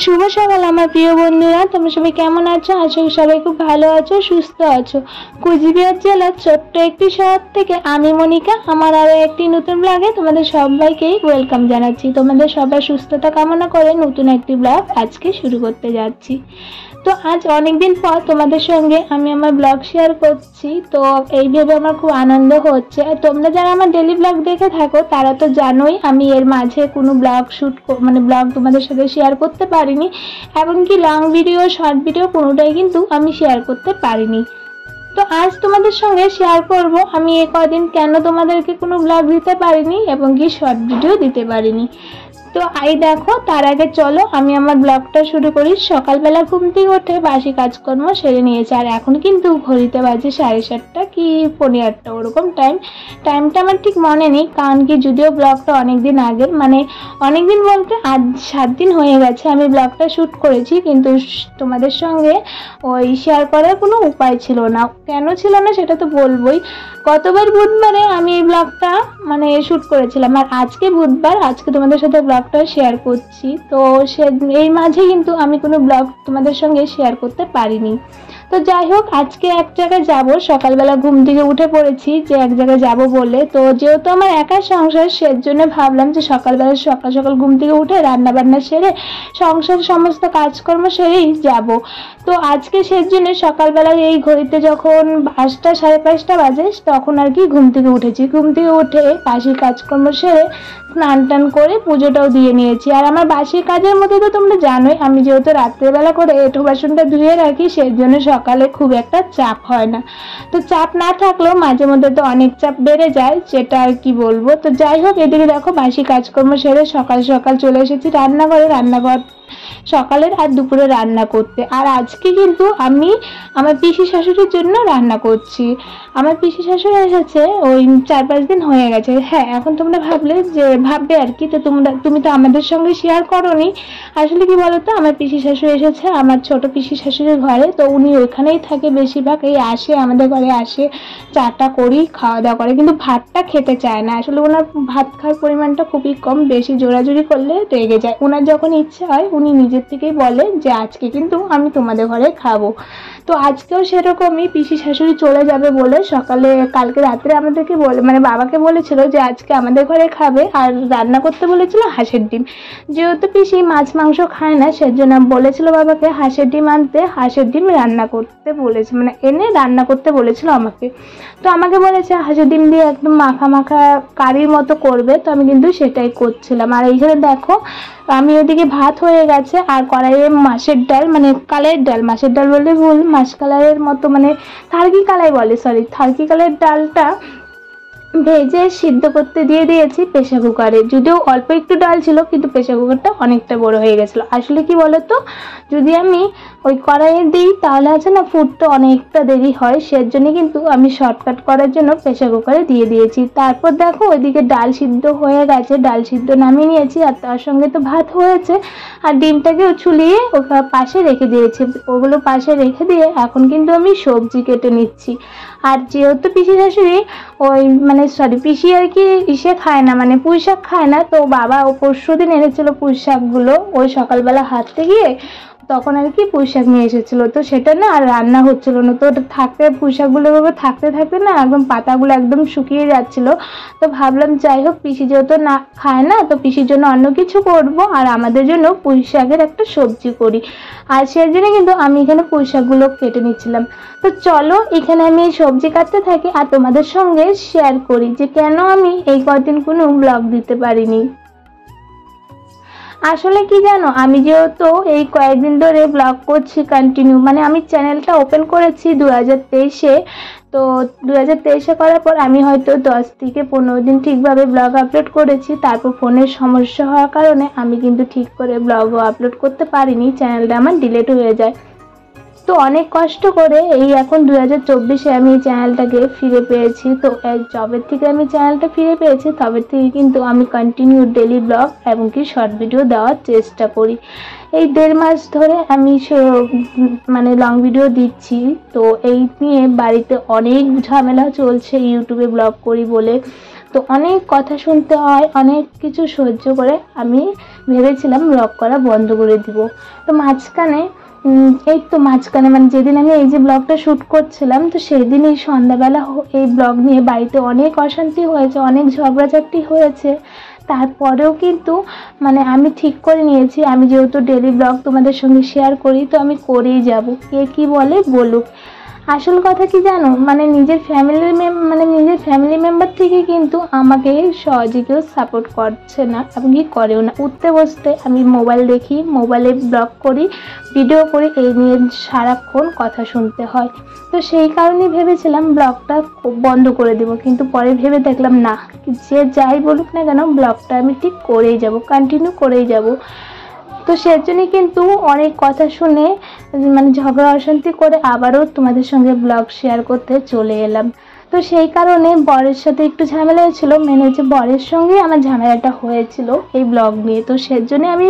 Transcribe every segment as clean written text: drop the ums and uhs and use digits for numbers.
শুভ সকাল আমার প্রিয় বন্ধুরা, তোমরা সবাই কেমন আছো? আশা করি সবাই খুব ভালো আছো, সুস্থ আছো। কুচবিহার জেলার ছোট্ট একটি শহর থেকে আমি মনিকা আমার আরো একটি নতুন ব্লগে তোমাদের সবাইকেই ওয়েলকাম জানাচ্ছি। তোমাদের সবার সুস্থতা কামনা করে নতুন একটি ব্লগ আজকে শুরু করতে যাচ্ছি। তো আজ অনেকদিন পর তোমাদের সঙ্গে আমি আমার ব্লগ শেয়ার করছি, তো এই ভেবে আমার খুব আনন্দ হচ্ছে। আর তোমরা যারা আমার ডেলি ব্লগ দেখে থাকো তারা তো জানোই আমি এর মাঝে কোনো ব্লগ ব্লগ তোমাদের সাথে শেয়ার করতে পারিনি, এমনকি লং ভিডিও শর্ট ভিডিও কোনোটাই কিন্তু আমি শেয়ার করতে পারিনি। তো আজ তোমাদের সঙ্গে শেয়ার করব আমি এ কদিন কেন তোমাদেরকে কোনো ব্লগ দিতে পারিনি এবং কি শর্ট ভিডিও দিতে পারিনি। তো দেখো, তার আগে চলো আমি আমার ব্লগটা শুরু করি। সকালবেলা ঘুম থেকে উঠে বাসি কাজকর্ম সেরে নিয়েছি, আর এখন কিন্তু ঘড়িতে বাজে 7:30 কি 8:15 ওরকম টাইমটা আমার ঠিক মনে নেই, কারণ কি যদিও ব্লগটা অনেকদিন আগের, মানে অনেকদিন বলতে আজ 7 দিন হয়ে গেছে আমি ব্লগটা শ্যুট করেছি, কিন্তু তোমাদের সঙ্গে ওই শেয়ার করার কোনো উপায় ছিল না। কেন ছিল না সেটা তো বলবোই। গতবার বুধবারে আমি এই ব্লগটা শ্যুট করেছিলাম, আর আজকে বুধবার, আজকে তোমাদের সাথে ব্লগটা শেয়ার করছি। তো এই মাঝে কিন্তু আমি কোনো ব্লগ তোমাদের সঙ্গে শেয়ার করতে পারিনি। তো যাই হোক, আজকে এক জায়গায় যাব, সকালবেলা ঘুম থেকে উঠে পড়েছি যে এক জায়গায় যাব বলে। তো যেহেতু আমার একার সংসার, সেজন্য ভাবলাম যে সকাল সকাল ঘুম থেকে উঠে রান্না বান্না সেরে সংসার সমস্ত কাজকর্ম সেরেই যাব। তো আজকে সেজন্য সকালবেলা এই ঘড়িতে যখন 5টা 5:30 বাজে তখন আর কি ঘুম থেকে উঠেছি। ঘুম থেকে উঠে বাসি কাজকর্ম সেরে স্নান টান করে পুজোটাও দিয়ে নিয়েছি। আর আমার বাসি কাজের মধ্যে তো তোমরা জানোই আমি যেহেতু রাত্রেবেলা করে এঁঠো বাসনটা ধুয়ে রাখি, সেজন্য সকালে খুব একটা চাপ হয় না। তো চাপ না থাকলেও মাঝে মধ্যে তো অনেক চাপ বেড়ে যায়, সেটা আর কি বলবো। তো যাই হোক, এদিকে দেখো বাসি কাজকর্ম সেরে সকাল চলে এসেছি রান্নাঘর সকালের আর দুপুরে রান্না করতে। আর আজকে কিন্তু আমি আমার পিসি শাশুড়ির জন্য রান্না করছি। আমার পিসি শাশুড়ি এসেছে ওই 4-5 দিন হয়ে গেছে। হ্যাঁ, এখন তোমরা ভাববে আর কি, তো তুমি তো আমাদের সঙ্গে শেয়ার করোনি। আসলে কি বলতো, আমার পিসি শাশুড়ি এসেছে আমার ছোট পিসি শাশুড়ির ঘরে, তো উনি ওইখানেই থাকে বেশিরভাগ। এই আসে আমাদের ঘরে, আসে চাটা করি, খাওয়া দাওয়া করে, কিন্তু ভাতটা খেতে চায় না। আসলে ওনার ভাত খাওয়ার পরিমাণটা খুবই কম, বেশি জোরাজুরি করলে রেগে যায়। ওনার যখন ইচ্ছে হয় উনি নিজের থেকেই বলে যে আজকে কিন্তু আমি তোমাদের ঘরে খাবো। তো আজকেও সেরকমই, পিসি শাশুড়ি চলে যাবে বলে কালকে রাত্রে আমাদেরকে বাবাকে বলেছিল যে আজকে আমাদের ঘরে খাবে, আর রান্না করতে বলেছিল হাঁসের ডিম। যেহেতু পিসি মাছ মাংস খায় না, সেজন্য বলেছিল বাবাকে হাঁসের ডিম আনতে, হাঁসের ডিম রান্না করতে বলেছে, এনে রান্না করতে বলেছিল আমাকে। তো আমাকে বলেছে হাঁসের ডিম দিয়ে একদম মাখা কারির মতো করবে, তো আমি কিন্তু সেটাই করছিলাম। আর এইখানে দেখো আমি ওদিকে ভাত হয়ে গেছে, আর কড়াইয়ে মাছের ডাল, কালের ডাল, মাছের ডাল বললে ভুল, মাছ কালারের মতো থার্কি কালারের ডালটা ভেজে সিদ্ধ করতে দিয়ে দিয়েছি প্রেসার কুকারে। যদিও অল্প একটু ডাল ছিল, কিন্তু প্রেসার কুকারটা অনেকটা বড় হয়ে গেছিলো। আসলে কি বলতো, যদি আমি ওই কড়াইয়ে দিই তাহলে আছে না ফুটতে অনেকটা দেরি হয়, সেজন্য কিন্তু আমি শর্টকাট করার জন্য প্রেসার কুকারে দিয়ে দিয়েছি। তারপর দেখো ওইদিকে ডাল সিদ্ধ হয়ে গেছে, ডাল সিদ্ধ নামিয়ে নিয়েছি, আর তার সঙ্গে তো ভাত হয়েছে, আর ডিমটাকেও ছুলিয়ে পাশে রেখে দিয়েছি। ওগুলো পাশে রেখে দিয়ে এখন কিন্তু আমি সবজি কেটে নিচ্ছি। আর যেহেতু পিসি শাশুড়ি পিসি আর কি খায় না, পুঁই শাক খায় না, তো বাবা পরশুদিন এনেছিল পুঁই শাকগুলো, ওই সকালবেলা হাঁটতে গিয়ে তখন আর কি পুঁই শাক নিয়ে এসেছিলো, তো সেটা না আর রান্না হচ্ছিল না। তো পুঁই শাকগুলো থাকতে না একদম পাতাগুলো একদম শুকিয়ে যাচ্ছিল। তো ভাবলাম যাই হোক, পিসি যেহেতু না খায় না, তো পিসির জন্য অন্য কিছু করবো, আর আমাদের জন্য পুঁই শাকের একটা সবজি করি। আর সেই জন্য কিন্তু আমি এখানে পুঁই শাকগুলো কেটে নিচ্ছিলাম। তো চলো এখানে আমি এই সবজি কাটতে থাকি আর তোমাদের সঙ্গে শেয়ার করি যে কেন আমি এই কদিন কোনো ব্লগ দিতে পারিনি। আসলে কি জানো, আমি যেহেতু এই কয়েকদিন ধরে ব্লগ করছি কন্টিনিউ, আমি চ্যানেলটা ওপেন করেছি 2023-এ, তো 2023-এ করার পর আমি হয়তো 10 থেকে 15 দিন ঠিকভাবে ব্লগ আপলোড করেছি। তারপর ফোনের সমস্যা হওয়ার কারণে আমি কিন্তু ঠিক করে ব্লগও আপলোড করতে পারিনি, চ্যানেলটা আমার ডিলিট হয়ে যায়। তো অনেক কষ্ট করে এই এখন 2024-এ আমি চ্যানেলটাকে ফিরে পেয়েছি। তো যবে থেকে আমি চ্যানেলটা ফিরে পেয়েছি তবে থেকে কিন্তু আমি কন্টিনিউ ডেলি ব্লগ এবং কি শর্ট ভিডিও দেওয়ার চেষ্টা করি। এই 1.5 মাস ধরে আমি মানে লং ভিডিও দিচ্ছি। তো এই নিয়ে বাড়িতে অনেক ঝামেলা চলছে ইউটিউবে ব্লগ করি বলে। তো অনেক কথা শুনতে হয়, অনেক কিছু সহ্য করে আমি ভেবেছিলাম ব্লগ করা বন্ধ করে দিব। তো মাঝখানে মানে যেদিন আমি এই যে ব্লগটা শ্যুট করছিলাম, তো সেদিন এই সন্ধ্যাবেলা এই ব্লগ নিয়ে বাড়িতে অনেক অশান্তি হয়েছে, অনেক ঝগড়াঝাটি হয়েছে। তারপরেও কিন্তু মানে আমি ঠিক করে নিয়েছি, আমি যেহেতু ডেলি ব্লগ তোমাদের সঙ্গে শেয়ার করি তো আমি করেই যাব, কে কি বলে বলুক। আসল কথা কি জানো, মানে নিজের ফ্যামিলি মেম্বার থেকে কিন্তু আমাকে সহজে কেউ সাপোর্ট করছে না এবং কি করেও না। উঠতে বসতে আমি মোবাইল দেখি, মোবাইলে ব্লগ করি, ভিডিও করি, এই নিয়ে সারাক্ষণ কথা শুনতে হয়। তো সেই কারণে ভেবেছিলাম ব্লগটা বন্ধ করে দেব, কিন্তু পরে ভেবে দেখলাম না, যে যাই বলুক না কেন ব্লগটা আমি ঠিক করেই যাব, কন্টিনিউ করেই যাব। তো সেজন্য কিন্তু অনেক কথা শুনে মানে ঝগড়া অশান্তি করে আবারও তোমাদের সঙ্গে ব্লগ শেয়ার করতে চলে এলাম। তো সেই কারণে বরের সাথে একটু ঝামেলা হয়েছিল, মেনে হচ্ছে বরের সঙ্গে আমার ঝামেলাটা হয়েছিল এই ব্লগ নিয়ে। তো সেজন্য আমি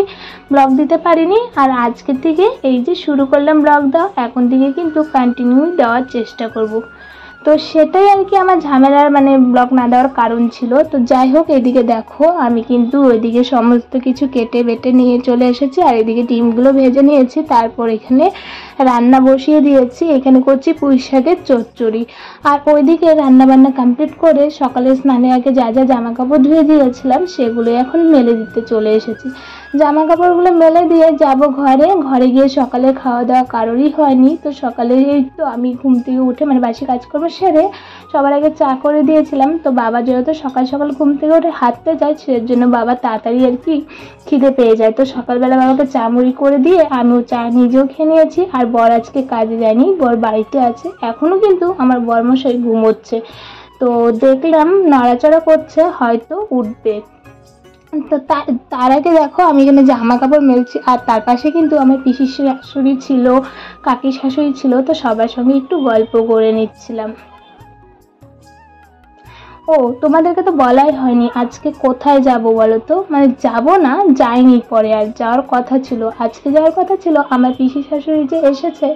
ব্লগ দিতে পারিনি। আর আজকে থেকে এই যে শুরু করলাম ব্লগ দেওয়া, এখন থেকে কিন্তু কন্টিনিউ দেওয়ার চেষ্টা করব। তো সেটাই আর কি আমার ঝামেলার মানে ব্লগ না দেওয়ার কারণ ছিল। তো যাই হোক, এদিকে দেখো আমি কিন্তু ওইদিকে সমস্ত কিছু কেটে বেটে নিয়ে চলে এসেছি, আর এদিকে ডিমগুলো ভেজে নিয়েছি। তারপর এখানে রান্না বসিয়ে দিয়েছি, এখানে করছি পুঁই শাকের চচ্চড়ি। আর ওইদিকে রান্নাবান্না কমপ্লিট করে সকালে স্নানের আগে যা যা জামা কাপড় ধুয়ে দিয়েছিলাম সেগুলো এখন মেলে দিতে চলে এসেছি। জামা কাপড়গুলো মেলে দিয়ে যাব ঘরে গিয়ে সকালে খাওয়া দাওয়া কারোরই হয়নি। তো সকালে এই তো আমি ঘুম থেকে উঠে মানে বাসি কাজকর্ম সেরে সবার আগে চা করে দিয়েছিলাম। তো বাবা যেহেতু সকাল সকাল ঘুম থেকে উঠে হাঁটতে যায়, সেই জন্য বাবা তাড়াতাড়ি আর কি খিদে পেয়ে যায়। তো সকালবেলা বাবাকে চা মুড়ি করে দিয়ে আমিও চা নিজেও খেয়ে নিয়েছি। আর বর আজকে কাজে যায়নি, বর বাড়িতে আছে। এখনো কিন্তু আমার বরমশাই ঘুমোচ্ছে, তো দেখলাম নড়াচড়া করছে, হয়তো উঠবে। তো তার আগে দেখো আমি এখানে জামা কাপড় মেলছি, আর তার পাশে কিন্তু আমার পিসির শাশুড়ি ছিল, কাকি শাশুড়ি ছিল। তো সবার সঙ্গে একটু গল্প করে নিচ্ছিলাম। ও তোমাদেরকে তো বলাই হয়নি আজকে কোথায় যাব বলো তো। মানে যাব না, যাইনি, পরে আর যাওয়ার কথা ছিল। আজকে যাওয়ার কথা ছিল, আমার পিসি শাশুড়ি যে এসেছে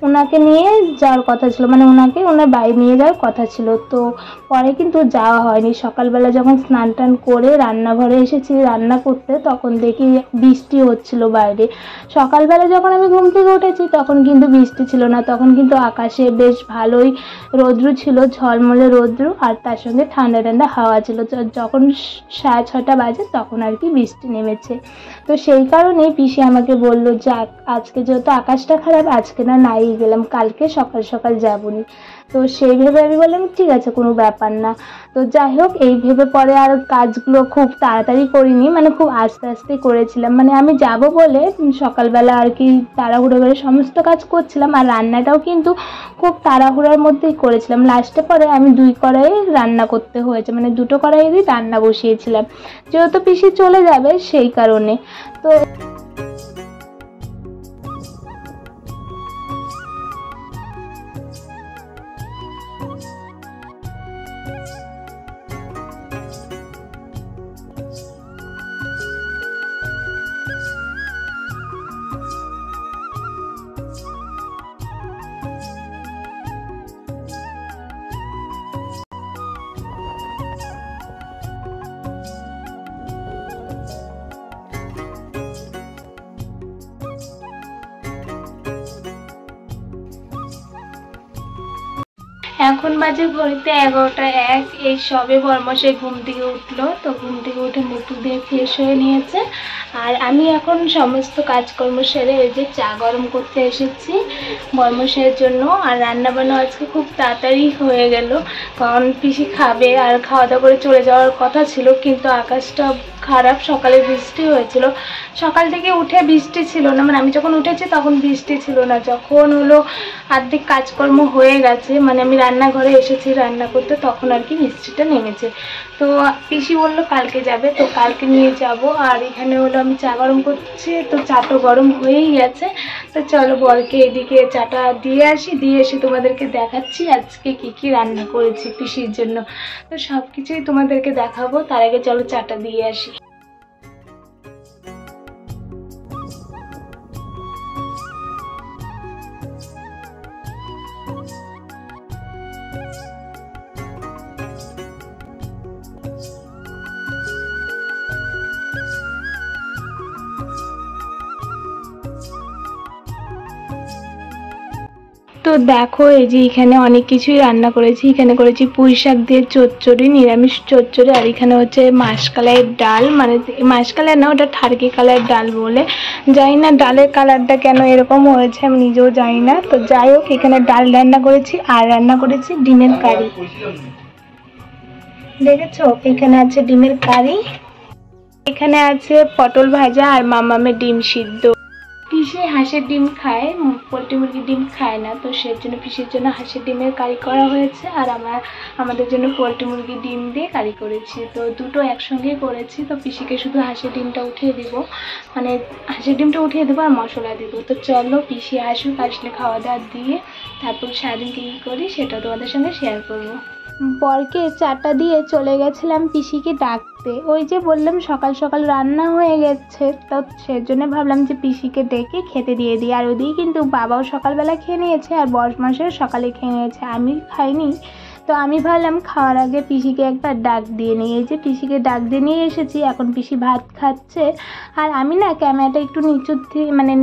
ওনাকে নিয়ে যাওয়ার কথা ছিল, মানে ওনাকে ওনার বাড়ি নিয়ে যাওয়ার কথা ছিল। তো পরে কিন্তু যাওয়া হয়নি। সকালবেলা যখন স্নান টান করে রান্নাঘরে এসেছি রান্না করতে, তখন দেখি বৃষ্টি হচ্ছিল বাইরে। সকালবেলা যখন আমি ঘুম থেকে উঠেছি তখন কিন্তু বৃষ্টি ছিল না, তখন কিন্তু আকাশে বেশ ভালোই রৌদ্র ছিল, ঝলমলে রৌদ্র, আর তার সঙ্গে ঠান্ডা ঠান্ডা হাওয়া ছিল। যখন 6:30 বাজে তখন আর কি বৃষ্টি নেমেছে। তো সেই কারণেই পিসি আমাকে বলল যে আজকে যেহেতু আকাশটা খারাপ, আজকে নাই গেলাম, কালকে সকাল সকাল যাবনি। তো সেই ভেবে আমি বললাম ঠিক আছে, কোনো ব্যাপার না। তো যাই হোক, এই ভেবে পরে আর কাজগুলো খুব তাড়াতাড়ি করিনি, মানে খুব আস্তে আস্তে করেছিলাম। মানে আমি যাব বলে সকালবেলা আর কি তাড়াহুড়ো করে সমস্ত কাজ করছিলাম, আর রান্নাটাও কিন্তু খুব তাড়াহুড়োর মধ্যেই করেছিলাম। লাস্টে পরে আমি 2 কড়াই রান্না করতে হয়েছে, মানে 2টো কড়াইয়েরই রান্না বসিয়েছিলাম, যেহেতু পিসি চলে যাবে সেই কারণে। তো এখন বাজে ঘড়িতে 11টা 1। এই সবে বর্মশাই ঘুম থেকে উঠলো। তো ঘুম থেকে উঠে মুখ টু দিয়ে ফ্রেশ হয়ে নিয়েছে। আর আমি এখন সমস্ত কাজকর্ম সেরে এই যে চা গরম করতে এসেছি বর্মশের জন্য। আর রান্নাবান্না আজকে খুব তাড়াতাড়ি হয়ে গেল, কারণ পিসি খাবে আর খাওয়া দাওয়া করে চলে যাওয়ার কথা ছিল, কিন্তু আকাশটা খারাপ, সকালে বৃষ্টি হয়েছিল। সকাল থেকে উঠে বৃষ্টি ছিল না, মানে আমি যখন উঠেছি তখন বৃষ্টি ছিল না। যখন হলো আর্ধেক কাজকর্ম হয়ে গেছে, মানে আমি রান্নাঘরে এসেছি রান্না করতে, তখন আর কি বৃষ্টিটা নেমেছে। তো পিসি বললো কালকে যাবে, তো কালকে নিয়ে যাব। আর এখানে হলো আমি চা গরম করছি, তো চাটা গরম হয়েই গেছে। তো চলো বরকে এদিকে চাটা দিয়ে আসি, দিয়ে এসে তোমাদেরকে দেখাচ্ছি আজকে কি কি রান্না করেছি পিসির জন্য। তো সব কিছুই তোমাদেরকে দেখাবো, তার আগে চলো চাটা দিয়ে আসি। তো দেখো এই যে এখানে অনেক কিছুই রান্না করেছি। এখানে করেছি পুঁই শাক দিয়ে চচ্চড়ি, নিরামিষ চচ্চড়ি। আর এখানে হচ্ছে মাসকলাইয়ের ডাল, মানে মাসকলাই না, ওটা ঠারকি কালারের ডাল বলে। জানি না ডালের কালারটা কেন এরকম হয়েছে, আমি নিজেও জানি না। তো যাই হোক, এখানে ডাল রান্না করেছি আর রান্না করেছি ডিমের কারি। দেখেছো, এখানে আছে ডিমের কারি, এখানে আছে পটল ভাজা আর মামামের ডিম সিদ্ধ। পিসি হাঁসের ডিম খায়, পোলট্রি মুরগির ডিম খায় না, তো সেজন্য পিসির জন্য হাঁসের ডিমের কারি করা হয়েছে। আর আমাদের জন্য পোলট্রি মুরগির ডিম দিয়ে কারি করেছি। তো দুটো একসঙ্গেই করেছি। তো পিসিকে শুধু হাঁসের ডিমটা উঠিয়ে দিব, মানে হাঁসের ডিমটা উঠিয়ে দেবো আর মশলা দেবো। তো চলো পিসি আসুক, আসলে খাওয়া দাওয়া দিয়ে তারপর সারাদিন কী করি সেটা তোমাদের সঙ্গে শেয়ার করবো। বরকে চাটা দিয়ে চলে গেছিলাম পিসিকে ডাকতে। ওই যে বললাম সকাল সকাল রান্না হয়ে গেছে, তো সেজন্য ভাবলাম যে পিসিকে ডেকে খেতে দিয়ে দিই। আর ওদিকে কিন্তু বাবাও সকালবেলা খেয়ে নিয়েছে আর বরমাসেও সকালে খেয়ে নিয়েছে, আমি খাইনি। তো আমি ভাবলাম খাওয়ার আগে পিসিকে একবার ডাক দিয়ে নিই। এই যে পিসিকে ডাক দিয়ে নিয়ে এসেছি, এখন পিসি ভাত খাচ্ছে। আর আমি না ক্যামেরাটা একটু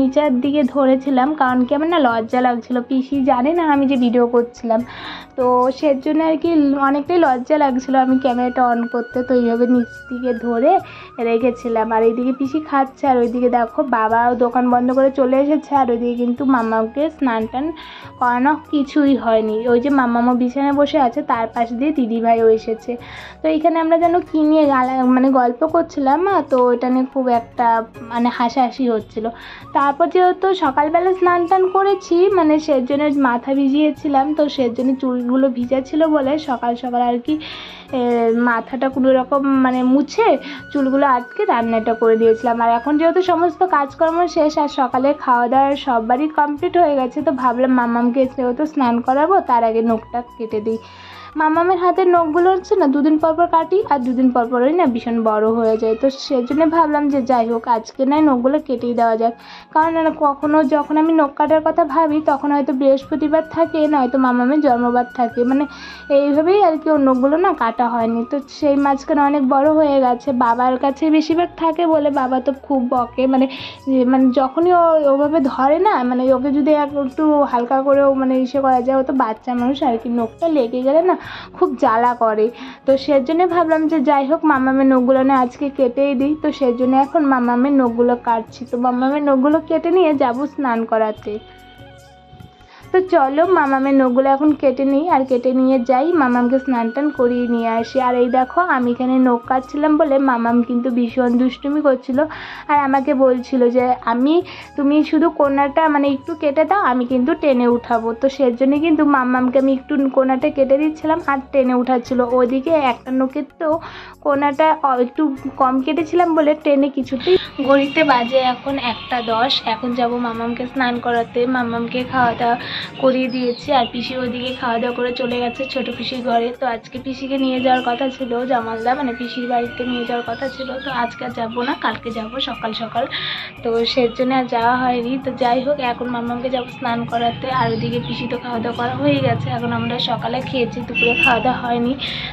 নিচের দিকে ধরেছিলাম, কারণ কি আমার না লজ্জা লাগছিল। পিসি জানে না আমি যে ভিডিও করছিলাম, তো সেজন্য আর কি অনেকটাই লজ্জা লাগছিল আমি ক্যামেরাটা অন করতে। তো এইভাবে নিচ দিকে ধরে রেখেছিলাম। আর এইদিকে পিসি খাচ্ছে, আর ওইদিকে দেখো বাবাও দোকান বন্ধ করে চলে এসেছে। আর ওইদিকে কিন্তু মামাকে স্নান টান করানো কিছুই হয়নি। ওই যে মামামা বিছানায় বসে আছে, তার পাশ দিয়ে দিদিভাইও এসেছে। তো এইখানে আমরা যেন কী নিয়ে গল্প করছিলাম, তো ওইটা নিয়ে খুব একটা হাসাহাসি হচ্ছিল। তারপর যেহেতু সকালবেলা স্নান টান করেছি, সেজন্য মাথা ভিজিয়েছিলাম, তো সেজন্য চুলগুলো ভিজা ছিল বলে সকাল সকাল আর কি মাথাটা কোনো রকম মুছে চুলগুলো আটকে রান্নাটা করে দিয়েছিলাম। আর এখন যেহেতু সমস্ত কাজকর্ম শেষ আর সকালে খাওয়া দাওয়ার সববারই কমপ্লিট হয়ে গেছে, তো ভাবলাম মামামকে যেহেতু স্নান করাবো তার আগে নখটা কেটে দিই। মামামের হাতের নখগুলো হচ্ছে না দুদিন পর পর কাটি, আর দুদিন পর পরই না ভীষণ বড় হয়ে যায়। তো সেজন্য ভাবলাম যে যাই হোক আজকে নয় নখগুলো কেটেই দেওয়া যাক। কারণ কখনও যখন আমি নখ কাটার কথা ভাবি তখন হয়তো বৃহস্পতিবার থাকে, নয়তো মামামের জন্মবার থাকে, এইভাবেই আর কি ওর নখগুলো না কাটা হয়নি। তো সেই মাঝখানে অনেক বড় হয়ে গেছে, বাবার কাছে বেশিরভাগ থাকে বলে বাবা তো খুব বকে, যখনই ওভাবে ধরে না, ওকে যদি একটু হালকা করেও ইসে করা যায়, ও তো বাচ্চা মানুষ আর কি, নখটা লেগে গেলে না খুব জ্বালা করে। তো সেজন্য ভাবলাম যে যাই হোক মামামের নখগুলো না আজকে কেটেই দিই। তো সেজন্য এখন মামামের নখগুলো কাটছি। তো মামামের নখগুলো কেটে নিয়ে যাবো স্নান করাতে। তো চলো মামামের নখগুলো এখন কেটে নিই, আর কেটে নিয়ে যাই মামামকে স্নান টান করিয়ে নিয়ে আসি। আর এই দেখো আমি এখানে নখ কাটছিলাম বলে মামাম কিন্তু ভীষণ দুষ্টুমি করছিল, আর আমাকে বলছিল যে তুমি শুধু কোনাটা একটু কেটে দাও, আমি কিন্তু টেনে উঠাবো। তো সেজন্য কিন্তু মামামকে আমি একটু কোনাটা কেটে দিচ্ছিলাম আর টেনে উঠাচ্ছিল। ওইদিকে একটা নখের তো কোনাটা একটু কম কেটেছিলাম বলে টেনে কিছুতেই। ঘড়িতে বাজে এখন 1:10। এখন যাব মামামকে স্নান করাতে। মামামকে খাওয়া দাওয়া করিয়ে দিয়েছি, আর পিসি ওইদিকে খাওয়া দাওয়া করে চলে গেছে ছোটো পিসির ঘরে। তো আজকে পিসিকে নিয়ে যাওয়ার কথা ছিল জামালদা, পিসির বাড়িতে নিয়ে যাওয়ার কথা ছিল। তো আজকে আর যাবো না, কালকে যাব সকাল সকাল। তো সেজন্য আর যাওয়া হয়নি। তো যাই হোক এখন মামামকে যাবো স্নান করাতে। আর ওইদিকে পিসি তো খাওয়া দাওয়া করা হয়ে গেছে, এখন আমরা সকালে খেয়েছি, দুপুরে খাওয়া দাওয়া হয়নি।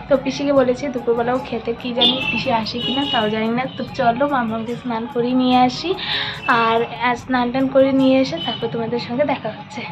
তো পিসিকে বলেছি দুপুরবেলাও খেতে, কি জানি পিসি আসে কিনা তাও জানি না। তো চলো মামামকে স্নান করিয়ে নিয়ে আসি, আর স্নান টান করে নিয়ে এসে তারপর তোমাদের সঙ্গে দেখা হচ্ছে।